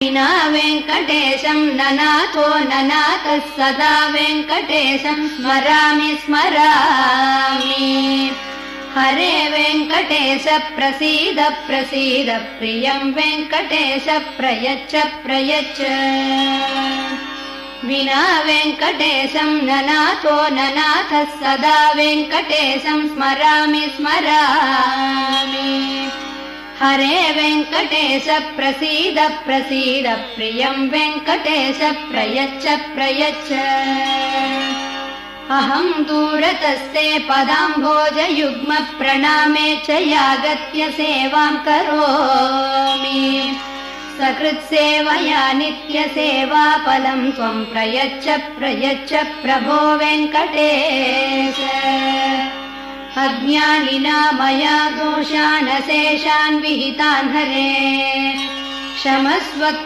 विना वेङ्कटेशं ननाथो ननाथः सदा वेङ्कटेशं स्मरामि स्मरामि। हरे वेङ्कटेश प्रसीद प्रसीद प्रियं वेङ्कटेश प्रयच्छ प्रयच्छ। विना वेङ्कटेशं ननाथो ननाथः सदा वेङ्कटेशं स्मरामि स्मरामि। हरे वेङ्कटेश प्रसीद प्रसीद प्रियं वेङ्कटेश प्रयच्छ प्रयच्छ। अहं दूरतस्ते पदाम्भोजयुग्म प्रणामे च यागत्य सेवां करोमि। सकृत्सेवया नित्यसेवाफलं त्वं प्रयच्छ प्रयच्छ प्रभो वेङ्कटेश। अज्ञानिना मया दोषान् अशेषान् विहितान् हरे क्षमस्व।